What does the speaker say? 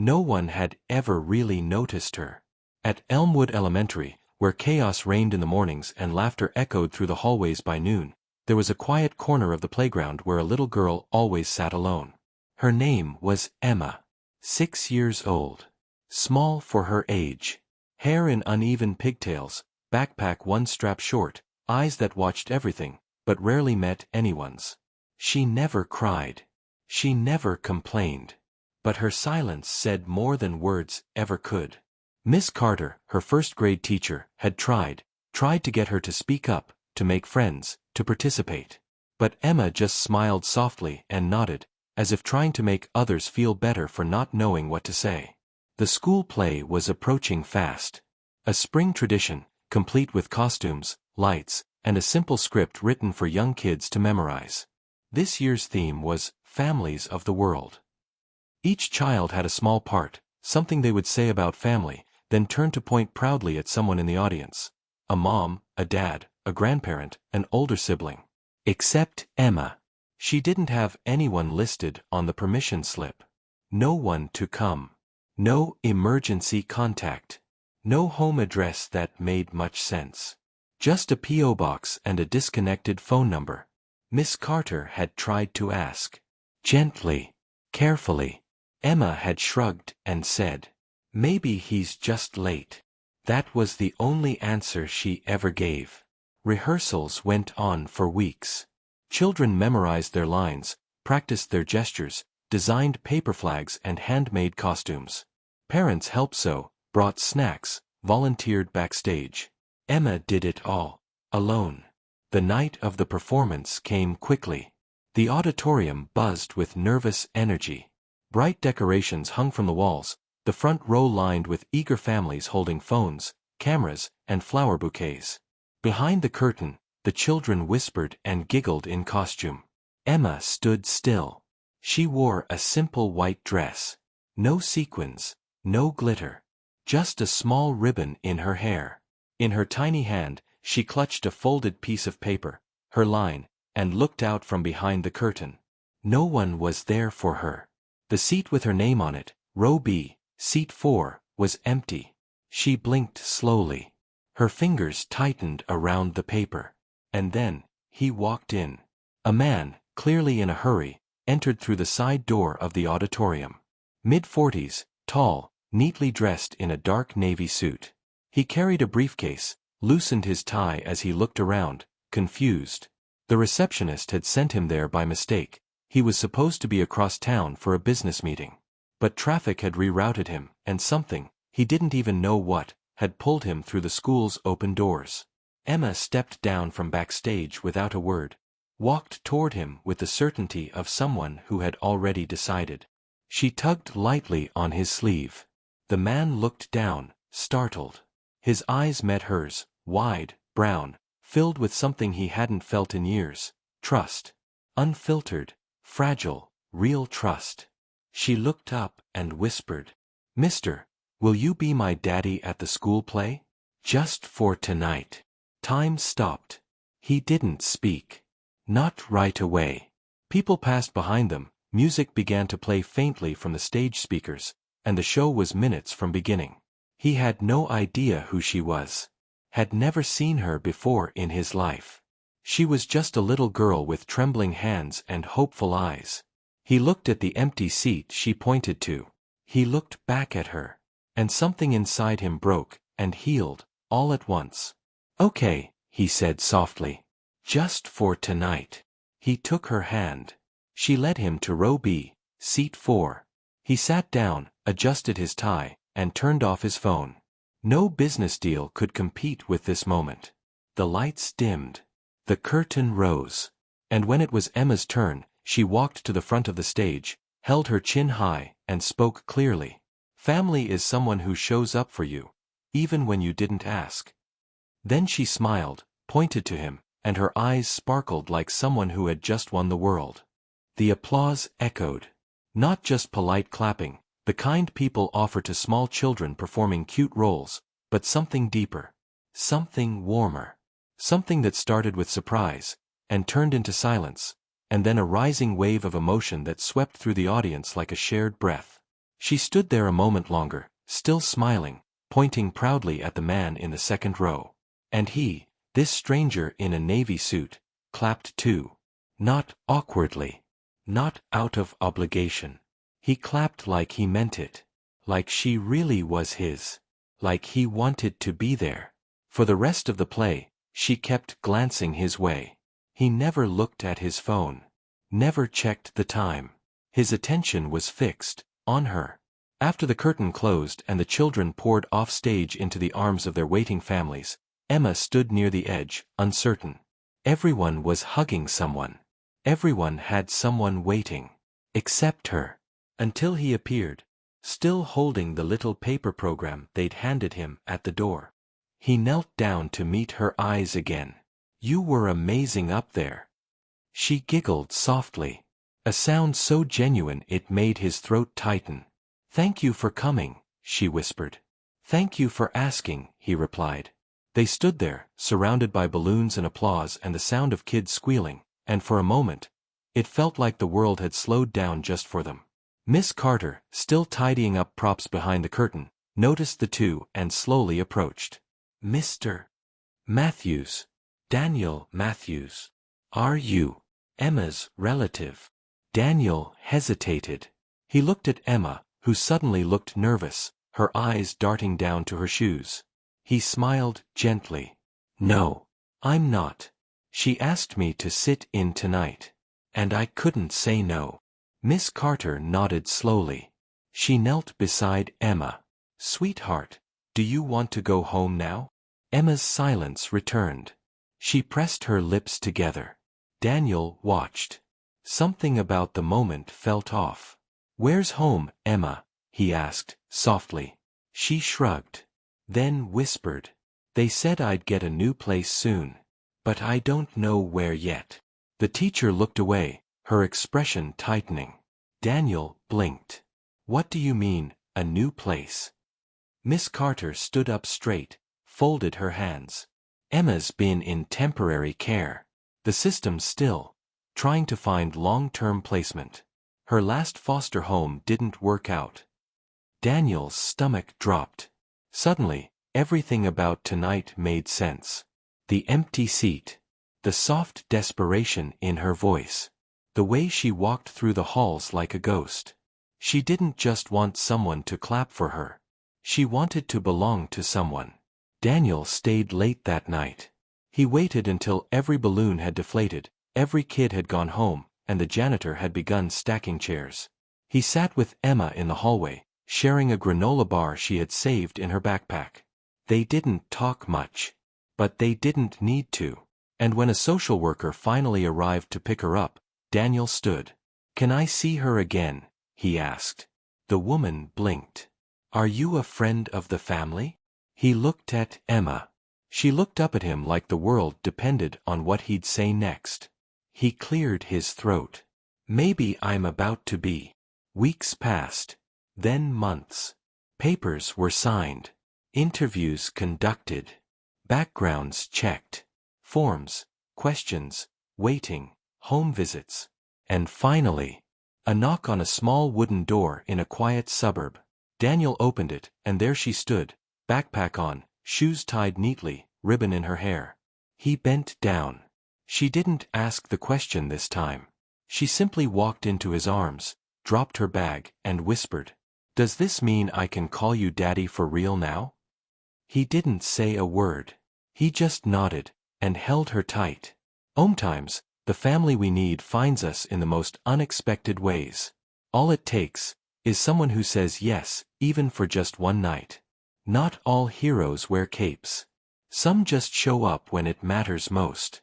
No one had ever really noticed her. At Elmwood Elementary, where chaos reigned in the mornings and laughter echoed through the hallways by noon, there was a quiet corner of the playground where a little girl always sat alone. Her name was Emma. 6 years old. Small for her age. Hair in uneven pigtails, backpack one strap short, eyes that watched everything, but rarely met anyone's. She never cried. She never complained. But her silence said more than words ever could. Miss Carter, her first-grade teacher, had tried to get her to speak up, to make friends, to participate. But Emma just smiled softly and nodded, as if trying to make others feel better for not knowing what to say. The school play was approaching fast. A spring tradition, complete with costumes, lights, and a simple script written for young kids to memorize. This year's theme was Families of the World. Each child had a small part, something they would say about family, then turn to point proudly at someone in the audience. A mom, a dad, a grandparent, an older sibling. Except Emma. She didn't have anyone listed on the permission slip. No one to come. No emergency contact. No home address that made much sense. Just a P.O. box and a disconnected phone number. Miss Carter had tried to ask. Gently. Carefully. Emma had shrugged and said, "Maybe he's just late." That was the only answer she ever gave. Rehearsals went on for weeks. Children memorized their lines, practiced their gestures, designed paper flags and handmade costumes. Parents helped sew, brought snacks, volunteered backstage. Emma did it all, alone. The night of the performance came quickly. The auditorium buzzed with nervous energy. Bright decorations hung from the walls, the front row lined with eager families holding phones, cameras, and flower bouquets. Behind the curtain, the children whispered and giggled in costume. Emma stood still. She wore a simple white dress. No sequins, no glitter. Just a small ribbon in her hair. In her tiny hand, she clutched a folded piece of paper, her line, and looked out from behind the curtain. No one was there for her. The seat with her name on it, row B, seat 4, was empty. She blinked slowly. Her fingers tightened around the paper. And then, he walked in. A man, clearly in a hurry, entered through the side door of the auditorium. Mid-40s, tall, neatly dressed in a dark navy suit. He carried a briefcase, loosened his tie as he looked around, confused. The receptionist had sent him there by mistake. He was supposed to be across town for a business meeting. But traffic had rerouted him, and something, he didn't even know what, had pulled him through the school's open doors. Emma stepped down from backstage without a word, walked toward him with the certainty of someone who had already decided. She tugged lightly on his sleeve. The man looked down, startled. His eyes met hers, wide, brown, filled with something he hadn't felt in years, trust. Unfiltered, fragile, real trust. She looked up and whispered, "Mister, will you be my daddy at the school play? Just for tonight." Time stopped. He didn't speak. Not right away. People passed behind them, music began to play faintly from the stage speakers, and the show was minutes from beginning. He had no idea who she was. Had never seen her before in his life. She was just a little girl with trembling hands and hopeful eyes. He looked at the empty seat she pointed to. He looked back at her. And something inside him broke and healed, all at once. "Okay," he said softly. "Just for tonight." He took her hand. She led him to row B, seat 4. He sat down, adjusted his tie, and turned off his phone. No business deal could compete with this moment. The lights dimmed. The curtain rose. And when it was Emma's turn, she walked to the front of the stage, held her chin high, and spoke clearly. "Family is someone who shows up for you, even when you didn't ask." Then she smiled, pointed to him, and her eyes sparkled like someone who had just won the world. The applause echoed. Not just polite clapping, the kind people offer to small children performing cute roles, but something deeper. Something warmer. Something that started with surprise, and turned into silence, and then a rising wave of emotion that swept through the audience like a shared breath. She stood there a moment longer, still smiling, pointing proudly at the man in the second row. And he, this stranger in a navy suit, clapped too. Not awkwardly. Not out of obligation. He clapped like he meant it. Like she really was his. Like he wanted to be there. For the rest of the play, she kept glancing his way. He never looked at his phone. Never checked the time. His attention was fixed on her. After the curtain closed and the children poured off stage into the arms of their waiting families, Emma stood near the edge, uncertain. Everyone was hugging someone. Everyone had someone waiting. Except her. Until he appeared, still holding the little paper program they'd handed him at the door. He knelt down to meet her eyes again. "You were amazing up there." She giggled softly. A sound so genuine it made his throat tighten. "Thank you for coming," she whispered. "Thank you for asking," he replied. They stood there, surrounded by balloons and applause and the sound of kids squealing, and for a moment, it felt like the world had slowed down just for them. Miss Carter, still tidying up props behind the curtain, noticed the two and slowly approached. "Mr. Matthews. Daniel Matthews. Are you Emma's relative?" Daniel hesitated. He looked at Emma, who suddenly looked nervous, her eyes darting down to her shoes. He smiled gently. "No, I'm not. She asked me to sit in tonight. And I couldn't say no." Miss Carter nodded slowly. She knelt beside Emma. "Sweetheart, do you want to go home now?" Emma's silence returned. She pressed her lips together. Daniel watched. Something about the moment felt off. "Where's home, Emma?" he asked, softly. She shrugged. Then whispered. "They said I'd get a new place soon. But I don't know where yet." The teacher looked away, her expression tightening. Daniel blinked. "What do you mean, a new place?" Miss Carter stood up straight, folded her hands. "Emma's been in temporary care. The system's still trying to find long-term placement. Her last foster home didn't work out." Daniel's stomach dropped. Suddenly, everything about tonight made sense. The empty seat. The soft desperation in her voice. The way she walked through the halls like a ghost. She didn't just want someone to clap for her. She wanted to belong to someone. Daniel stayed late that night. He waited until every balloon had deflated, every kid had gone home, and the janitor had begun stacking chairs. He sat with Emma in the hallway, sharing a granola bar she had saved in her backpack. They didn't talk much. But they didn't need to. And when a social worker finally arrived to pick her up, Daniel stood. "Can I see her again?" he asked. The woman blinked. "Are you a friend of the family?" He looked at Emma. She looked up at him like the world depended on what he'd say next. He cleared his throat. "Maybe I'm about to be." Weeks passed. Then months. Papers were signed. Interviews conducted. Backgrounds checked. Forms, questions, waiting, home visits. And finally, a knock on a small wooden door in a quiet suburb. Daniel opened it, and there she stood, backpack on, shoes tied neatly, ribbon in her hair. He bent down. She didn't ask the question this time. She simply walked into his arms, dropped her bag, and whispered, "Does this mean I can call you Daddy for real now?" He didn't say a word. He just nodded, and held her tight. Sometimes, the family we need finds us in the most unexpected ways. All it takes is someone who says yes, even for just one night. Not all heroes wear capes. Some just show up when it matters most.